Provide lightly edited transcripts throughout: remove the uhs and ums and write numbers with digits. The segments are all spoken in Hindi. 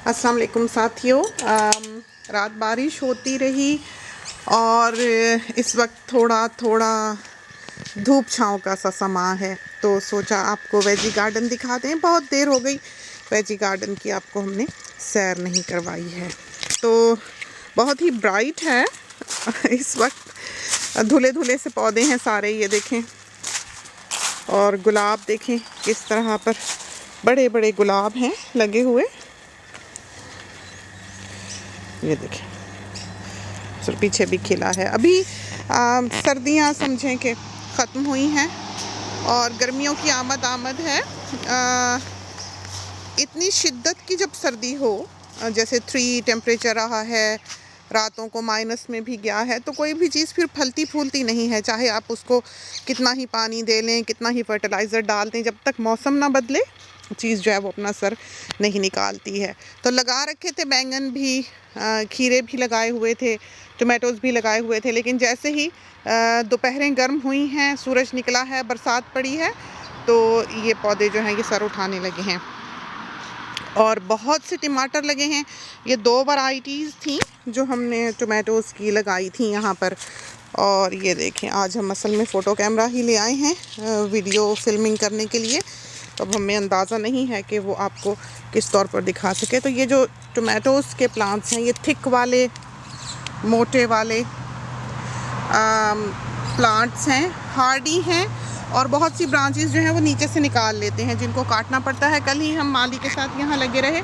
अस्सलाम वालेकुम साथियों। रात बारिश होती रही और इस वक्त थोड़ा थोड़ा धूप छाँव का सा समा है, तो सोचा आपको वेजी गार्डन दिखा दें। बहुत देर हो गई वेजी गार्डन की आपको हमने सैर नहीं करवाई है। तो बहुत ही ब्राइट है इस वक्त, धुले धुले से पौधे हैं सारे, ये देखें। और गुलाब देखें किस तरह पर बड़े बड़े गुलाब हैं लगे हुए, ये देखें। सर पीछे भी खिला है। अभी सर्दियां समझें कि ख़त्म हुई हैं और गर्मियों की आमद है। इतनी शिद्दत की जब सर्दी हो, जैसे 3 टेम्परेचर रहा है, रातों को माइनस में भी गया है, तो कोई भी चीज़ फिर फलती फूलती नहीं है। चाहे आप उसको कितना ही पानी दे लें, कितना ही फर्टिलाइज़र डाल दें, जब तक मौसम ना बदले चीज़ जो है वो अपना सर नहीं निकालती है। तो लगा रखे थे बैंगन भी, खीरे भी लगाए हुए थे, टमाटोज़ भी लगाए हुए थे, लेकिन जैसे ही दोपहरें गर्म हुई हैं, सूरज निकला है, बरसात पड़ी है, तो ये पौधे जो हैं ये सर उठाने लगे हैं। और बहुत से टमाटर लगे हैं। ये 2 वैराइटीज़ थी जो हमने टमाटोज़ की लगाई थी यहाँ पर। और ये देखें, आज हम असल में फ़ोटो कैमरा ही ले आए हैं वीडियो फिल्मिंग करने के लिए, तो अब हमें अंदाज़ा नहीं है कि वो आपको किस तौर पर दिखा सके। तो ये जो टमाटोज़ के प्लांट्स हैं, ये थिक वाले, मोटे वाले प्लांट्स हैं, हार्डी हैं, और बहुत सी ब्रांचेस जो हैं वो नीचे से निकाल लेते हैं, जिनको काटना पड़ता है। कल ही हम माली के साथ यहाँ लगे रहे।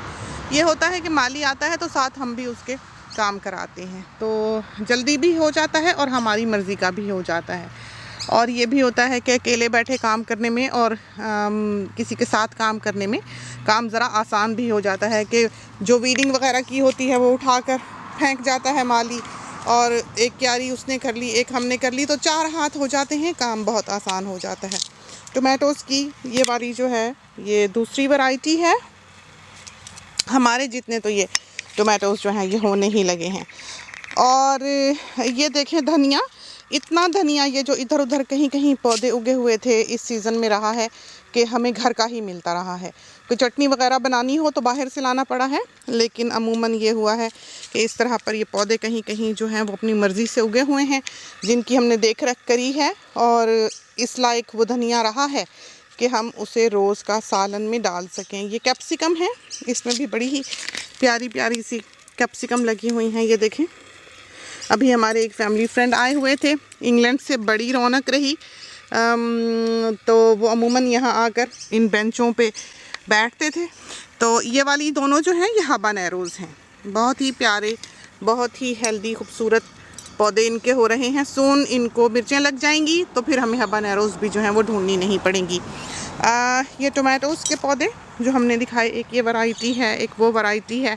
ये होता है कि माली आता है तो साथ हम भी उसके काम कराते हैं, तो जल्दी भी हो जाता है और हमारी मर्ज़ी का भी हो जाता है। और ये भी होता है कि अकेले बैठे काम करने में और किसी के साथ काम करने में काम ज़रा आसान भी हो जाता है कि जो वीडिंग वगैरह की होती है वो उठाकर फेंक जाता है माली, और एक क्यारी उसने कर ली, एक हमने कर ली, तो 4 हाथ हो जाते हैं, काम बहुत आसान हो जाता है। टोमेटोज़ की ये वाली जो है ये दूसरी वैरायटी है। हमारे जितने तो ये टोमेटोज़ जो हैं ये होने ही लगे हैं। और ये देखें धनिया, इतना धनिया ये जो इधर उधर कहीं कहीं पौधे उगे हुए थे, इस सीज़न में रहा है कि हमें घर का ही मिलता रहा है। कोई चटनी वगैरह बनानी हो तो बाहर से लाना पड़ा है, लेकिन अमूमन ये हुआ है कि इस तरह पर ये पौधे कहीं कहीं जो हैं वो अपनी मर्ज़ी से उगे हुए हैं, जिनकी हमने देख रेख करी है, और इस लायक वो धनिया रहा है कि हम उसे रोज़ का सालन में डाल सकें। ये कैप्सिकम है, इसमें भी बड़ी ही प्यारी प्यारी सी कैप्सिकम लगी हुई हैं, ये देखें। अभी हमारे एक फैमिली फ्रेंड आए हुए थे इंग्लैंड से, बड़ी रौनक रही। तो वो अमूमन यहाँ आकर इन बेंचों पे बैठते थे। तो ये वाली दोनों जो हैं ये हबानेरोज़ हैं, बहुत ही प्यारे, बहुत ही हेल्दी खूबसूरत पौधे इनके हो रहे हैं। सून इनको मिर्चें लग जाएंगी तो फिर हमें हबानेरोज़ भी जो हैं वो ढूंढनी नहीं पड़ेंगी। ये टोमेटोज़ के पौधे जो हमने दिखाए, एक ये वैरायटी है, एक वो वैरायटी है,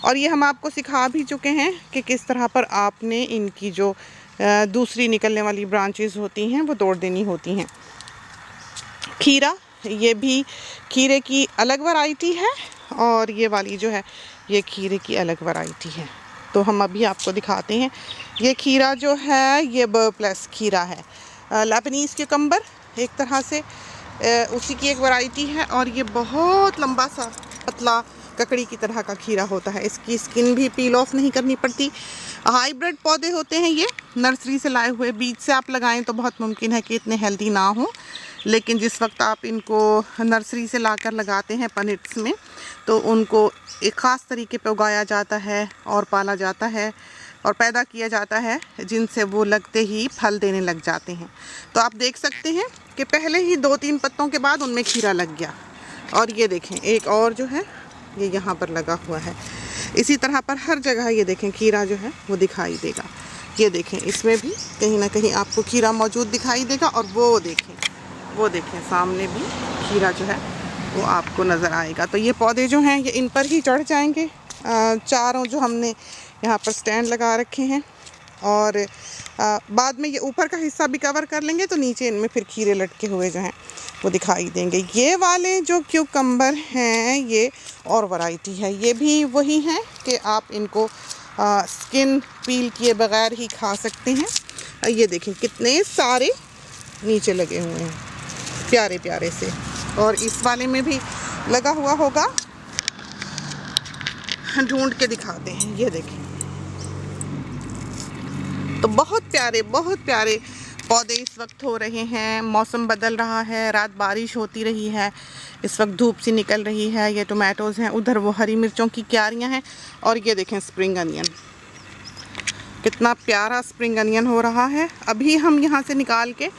और ये हम आपको सिखा भी चुके हैं कि किस तरह पर आपने इनकी जो दूसरी निकलने वाली ब्रांचेस होती हैं वो तोड़ देनी होती हैं। खीरा, ये भी खीरे की अलग वैरायटी है, और ये वाली जो है ये खीरे की अलग वैरायटी है। तो हम अभी आपको दिखाते हैं। ये खीरा जो है ये बर्प्लस खीरा है, लेबनीज़ क्यूकम्बर एक तरह से उसी की एक वैरायटी है, और ये बहुत लंबा सा पतला ककड़ी की तरह का खीरा होता है। इसकी स्किन भी पील ऑफ नहीं करनी पड़ती। हाइब्रिड पौधे होते हैं ये, नर्सरी से लाए हुए। बीज से आप लगाएं तो बहुत मुमकिन है कि इतने हेल्दी ना हो, लेकिन जिस वक्त आप इनको नर्सरी से लाकर लगाते हैं पनिट्स में, तो उनको एक ख़ास तरीके पे उगाया जाता है और पाला जाता है और पैदा किया जाता है, जिनसे वो लगते ही फल देने लग जाते हैं। तो आप देख सकते हैं कि पहले ही 2-3 पत्तों के बाद उनमें खीरा लग गया। और ये देखें एक और जो है ये यहाँ पर लगा हुआ है। इसी तरह पर हर जगह ये देखें खीरा जो है वो दिखाई देगा। ये देखें इसमें भी कहीं ना कहीं आपको खीरा मौजूद दिखाई देगा, और वो देखें सामने भी खीरा जो है वो आपको नज़र आएगा। तो ये पौधे जो हैं ये इन पर ही चढ़ जाएंगे। चारों जो हमने यहाँ पर स्टैंड लगा रखे हैं, और बाद में ये ऊपर का हिस्सा भी कवर कर लेंगे, तो नीचे इनमें फिर खीरे लटके हुए जो हैं वो दिखाई देंगे। ये वाले जो क्यूकम्बर हैं ये और वैरायटी है, ये भी वही हैं कि आप इनको स्किन पील किए बगैर ही खा सकते हैं। ये देखें कितने सारे नीचे लगे हुए हैं प्यारे प्यारे से, और इस वाले में भी लगा हुआ होगा। ढूंढ के दिखाते हैं। ये देखें, तो बहुत प्यारे पौधे इस वक्त हो रहे हैं। मौसम बदल रहा है, रात बारिश होती रही है, इस वक्त धूप सी निकल रही है। ये टोमेटोज़ हैं, उधर वो हरी मिर्चों की क्यारियां हैं। और ये देखें स्प्रिंग अनियन, कितना प्यारा स्प्रिंग अनियन हो रहा है। अभी हम यहाँ से निकाल के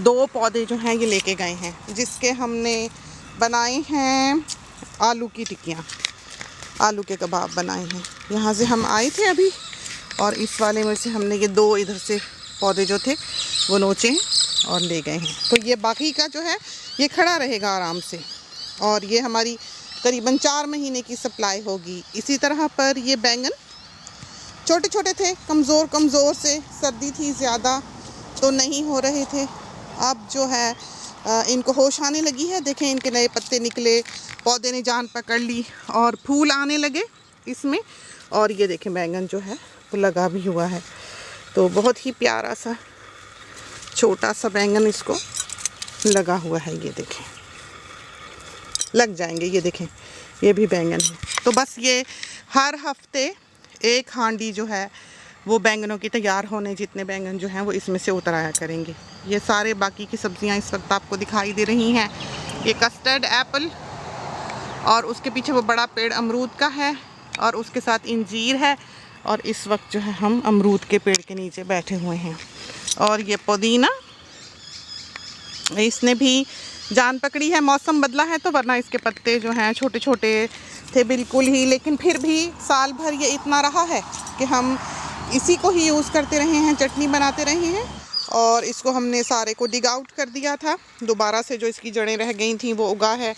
2 पौधे जो हैं ये लेके गए हैं, जिसके हमने बनाए हैं आलू की टिक्कियाँ, आलू के कबाब बनाए हैं। यहाँ से हम आए थे अभी, और इस वाले में से हमने ये 2 इधर से पौधे जो थे वो नोचे हैं और ले गए हैं। तो ये बाकी का जो है ये खड़ा रहेगा आराम से, और ये हमारी करीबन 4 महीने की सप्लाई होगी। इसी तरह पर ये बैंगन छोटे छोटे थे, कमज़ोर से, सर्दी थी ज़्यादा तो नहीं हो रहे थे। अब जो है इनको होश आने लगी है। देखें, इनके नए पत्ते निकले, पौधे ने जान पकड़ ली और फूल आने लगे इसमें। और ये देखें बैंगन जो है वो लगा भी हुआ है। तो बहुत ही प्यारा सा छोटा सा बैंगन इसको लगा हुआ है। ये देखें, लग जाएंगे। ये देखें, ये भी बैंगन है। तो बस ये हर हफ्ते 1 हांडी जो है वो बैंगनों की तैयार होने जितने बैंगन जो हैं वो इसमें से उतराया करेंगे। ये सारे बाकी की सब्जियां इस वक्त आपको दिखाई दे रही हैं। ये कस्टर्ड एप्पल, और उसके पीछे वो बड़ा पेड़ अमरूद का है, और उसके साथ इंजीर है। और इस वक्त जो है हम अमरूद के पेड़ के नीचे बैठे हुए हैं। और ये पुदीना, इसने भी जान पकड़ी है। मौसम बदला है तो, वरना इसके पत्ते जो हैं छोटे छोटे थे बिल्कुल ही, लेकिन फिर भी साल भर ये इतना रहा है कि हम इसी को ही यूज़ करते रहे हैं, चटनी बनाते रहे हैं। और इसको हमने सारे को डिग आउट कर दिया था, दोबारा से जो इसकी जड़ें रह गई थी वो उगा है।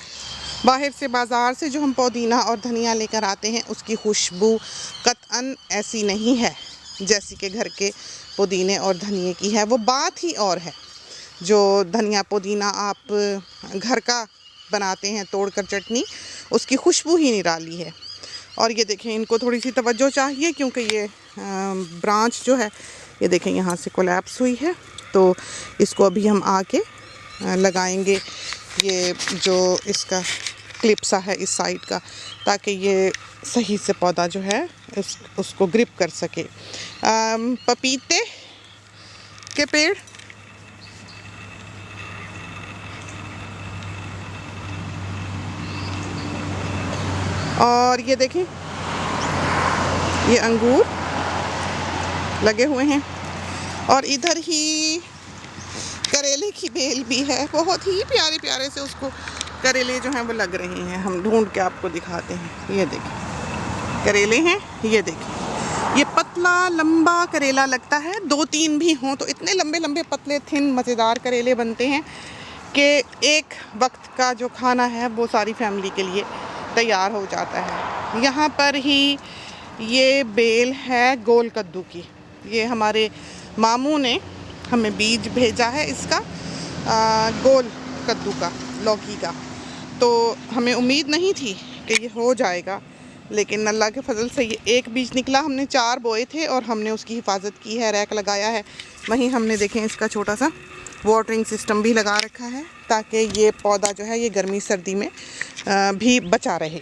बाहर से बाज़ार से जो हम पुदीना और धनिया लेकर आते हैं उसकी खुशबू कतअन ऐसी नहीं है जैसी कि घर के पुदीने और धनिए की है। वो बात ही और है। जो धनिया पुदीना आप घर का बनाते हैं तोड़कर चटनी, उसकी खुशबू ही निराली है। और ये देखें, इनको थोड़ी सी तवज्जो चाहिए क्योंकि ये ब्रांच जो है ये देखें यहाँ से कोलैप्स हुई है। तो इसको अभी हम आके लगाएंगे, ये जो इसका क्लिप सा है इस साइड का, ताकि ये सही से पौधा जो है उसको ग्रिप कर सके। पपीते के पेड़, और ये देखें ये अंगूर लगे हुए हैं। और इधर ही करेले की बेल भी है, बहुत ही प्यारे प्यारे से उसको करेले जो हैं वो लग रहे हैं। हम ढूंढ के आपको दिखाते हैं। ये देखें करेले हैं, ये देखें, ये पतला लंबा करेला लगता है। 2-3 भी हों तो इतने लंबे लंबे पतले थिन मज़ेदार करेले बनते हैं कि एक वक्त का जो खाना है वो सारी फैमिली के लिए तैयार हो जाता है। यहाँ पर ही ये बेल है गोल कद्दू की। ये हमारे मामू ने हमें बीज भेजा है इसका, गोल कद्दू का, लौकी का। तो हमें उम्मीद नहीं थी कि ये हो जाएगा, लेकिन अल्लाह के फजल से ये एक बीज निकला। हमने 4 बोए थे और हमने उसकी हिफाजत की है, रैक लगाया है। वहीं हमने देखें इसका छोटा सा वाटरिंग सिस्टम भी लगा रखा है, ताकि ये पौधा जो है ये गर्मी सर्दी में भी बचा रहे।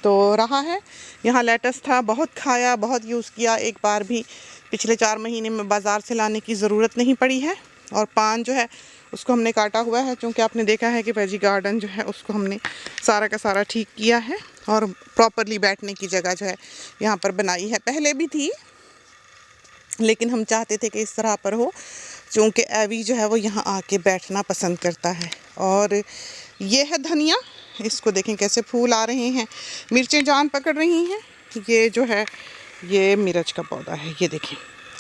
तो रहा है। यहाँ लेटस था, बहुत खाया, बहुत यूज़ किया। एक बार भी पिछले 4 महीने में बाज़ार से लाने की ज़रूरत नहीं पड़ी है। और पान जो है उसको हमने काटा हुआ है, क्योंकि आपने देखा है कि वेजी गार्डन जो है उसको हमने सारा का सारा ठीक किया है और प्रॉपरली बैठने की जगह जो है यहाँ पर बनाई है। पहले भी थी, लेकिन हम चाहते थे कि इस तरह पर हो, क्योंकि एवी जो है वो यहाँ आके बैठना पसंद करता है। और ये है धनिया, इसको देखें कैसे फूल आ रहे हैं, मिर्चें जान पकड़ रही हैं। ये जो है ये मिर्च का पौधा है, ये देखें।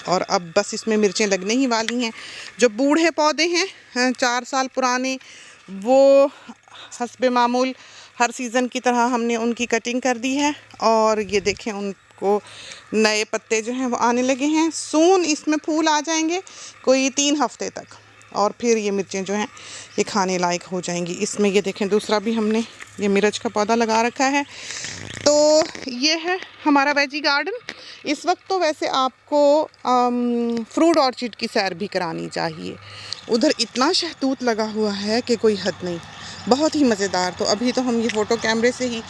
और अब बस इसमें मिर्चें लगने ही वाली हैं। जो बूढ़े पौधे हैं 4 साल पुराने, वो हस्बे मामूल हर सीज़न की तरह हमने उनकी कटिंग कर दी है। और ये देखें उनको नए पत्ते जो हैं वो आने लगे हैं। सून इसमें फूल आ जाएंगे कोई 3 हफ्ते तक, और फिर ये मिर्चें जो हैं ये खाने लायक हो जाएंगी। इसमें ये देखें दूसरा भी हमने ये मिर्च का पौधा लगा रखा है। तो ये है हमारा वेजी गार्डन। इस वक्त तो वैसे आपको फ्रूट ऑर्चिड की सैर भी करानी चाहिए। उधर इतना शहतूत लगा हुआ है कि कोई हद नहीं, बहुत ही मज़ेदार। तो अभी तो हम ये फ़ोटो कैमरे से ही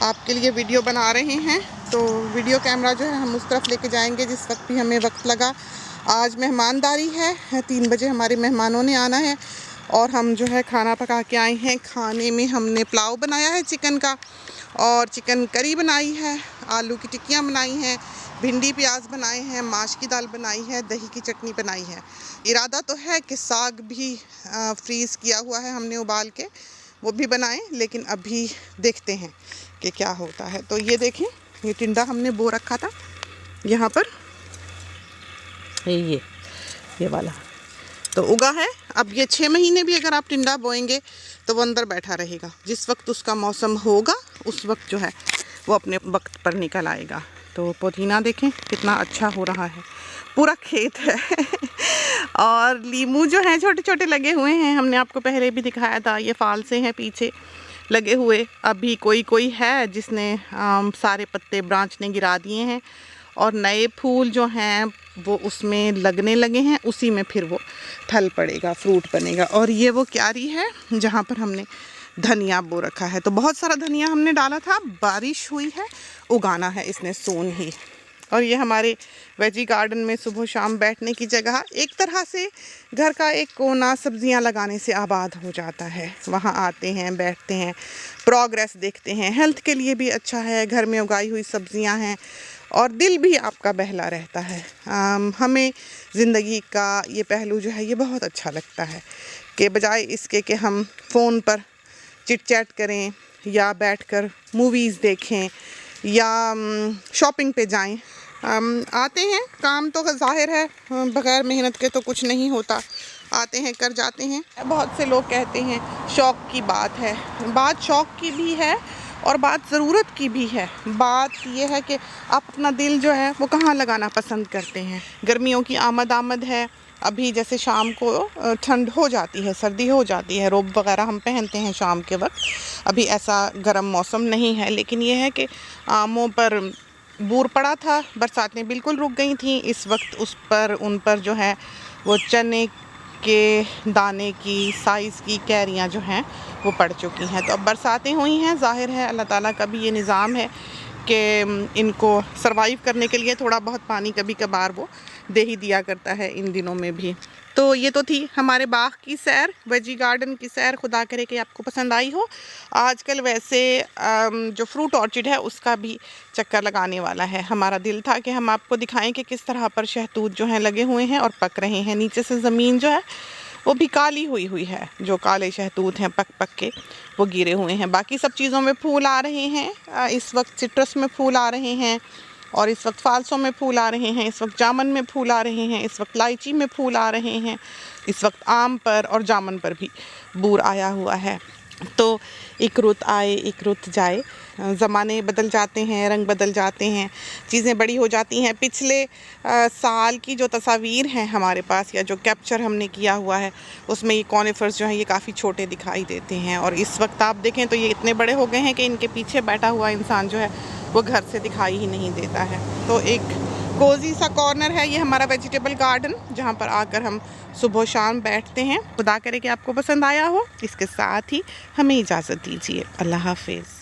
आपके लिए वीडियो बना रहे हैं। तो वीडियो कैमरा जो है हम उस तरफ लेके जाएंगे जिस वक्त भी हमें वक्त लगा। आज मेहमानदारी है, 3 बजे हमारे मेहमानों ने आना है और हम जो है खाना पका के आए हैं। खाने में हमने पुलाव बनाया है चिकन का, और चिकन करी बनाई है, आलू की टिक्कियाँ बनाई हैं, भिंडी प्याज बनाए हैं, माश की दाल बनाई है, दही की चटनी बनाई है। इरादा तो है कि साग भी फ्रीज़ किया हुआ है हमने उबाल के, वो भी बनाएं, लेकिन अभी देखते हैं कि क्या होता है। तो ये देखें, ये टिंडा हमने बो रखा था यहाँ पर, ये वाला तो उगा है। अब ये 6 महीने भी अगर आप टिंडा बोएंगे तो वो अंदर बैठा रहेगा। जिस वक्त उसका मौसम होगा उस वक्त जो है वो अपने वक्त पर निकल आएगा। तो पुदीना देखें कितना अच्छा हो रहा है, पूरा खेत है और लीमू जो हैं छोटे छोटे लगे हुए हैं, हमने आपको पहले भी दिखाया था। ये फाल से हैं पीछे लगे हुए। अभी कोई है जिसने सारे पत्ते ब्रांच ने गिरा दिए हैं और नए फूल जो हैं वो उसमें लगने लगे हैं, उसी में फिर वो फल पड़ेगा, फ्रूट बनेगा। और ये वो क्यारी है जहाँ पर हमने धनिया बो रखा है। तो बहुत सारा धनिया हमने डाला था, बारिश हुई है, उगाना है इसने सोन ही। और ये हमारे वेजी गार्डन में सुबह शाम बैठने की जगह, एक तरह से घर का एक कोना सब्जियां लगाने से आबाद हो जाता है। वहाँ आते हैं, बैठते हैं, प्रोग्रेस देखते हैं। हेल्थ के लिए भी अच्छा है, घर में उगाई हुई सब्जियां हैं और दिल भी आपका बहला रहता है। हमें ज़िंदगी का ये पहलू जो है ये बहुत अच्छा लगता है कि बजाय इसके कि हम फ़ोन पर चिट चैट करें या बैठकर मूवीज़ देखें या शॉपिंग पे जाएं। आते हैं, काम तो ज़ाहिर है बग़ैर मेहनत के तो कुछ नहीं होता। आते हैं, कर जाते हैं। बहुत से लोग कहते हैं शौक़ की बात है, बात शौक़ की भी है और बात ज़रूरत की भी है। बात ये है कि आप अपना दिल जो है वो कहाँ लगाना पसंद करते हैं। गर्मियों की आमद है, अभी जैसे शाम को ठंड हो जाती है, सर्दी हो जाती है, रोब वगैरह हम पहनते हैं शाम के वक्त। अभी ऐसा गर्म मौसम नहीं है, लेकिन ये है कि आमों पर बूर पड़ा था, बरसातें बिल्कुल रुक गई थी। इस वक्त उन पर जो है वो चने के दाने की साइज़ की कैरियाँ जो हैं वो पड़ चुकी हैं। तो अब बरसातें हुई हैं, ज़ाहिर है अल्लाह ताला का भी ये निज़ाम है कि इनको सरवाइव करने के लिए थोड़ा बहुत पानी कभी कभार वो दे ही दिया करता है इन दिनों में भी। तो ये तो थी हमारे बाग की सैर, वेजी गार्डन की सैर। खुदा करे कि आपको पसंद आई हो। आजकल वैसे जो फ्रूट ऑर्चिड है उसका भी चक्कर लगाने वाला है। हमारा दिल था कि हम आपको दिखाएं कि किस तरह पर शहतूत जो हैं लगे हुए हैं और पक रहे हैं। नीचे से ज़मीन जो है वो भी काली हुई है, जो काले शहतूत हैं पक के वो गिरे हुए हैं। बाकी सब चीज़ों में फूल आ रहे हैं। इस वक्त सिट्रस में फूल आ रहे हैं और इस वक्त फालसों में फूल आ रहे हैं, इस वक्त जामन में फूल आ रहे हैं, इस वक्त लाइची में फूल आ रहे हैं, इस वक्त आम पर और जामन पर भी बूर आया हुआ है। तो एक रुत आए एक रुत जाए, ज़माने बदल जाते हैं, रंग बदल जाते हैं, चीज़ें बड़ी हो जाती हैं। पिछले साल की जो तस्वीर हैं हमारे पास या जो कैप्चर हमने किया हुआ है उसमें ये कॉनिफर्स जो हैं ये काफ़ी छोटे दिखाई देते हैं और इस वक्त आप देखें तो ये इतने बड़े हो गए हैं कि इनके पीछे बैठा हुआ इंसान जो है वो घर से दिखाई ही नहीं देता है। तो एक कोज़ी सा कॉर्नर है ये हमारा वेजिटेबल गार्डन, जहाँ पर आकर हम सुबह शाम बैठते हैं। खुदा करे कि आपको पसंद आया हो। इसके साथ ही हमें इजाज़त दीजिए। अल्लाह हाफ़िज़।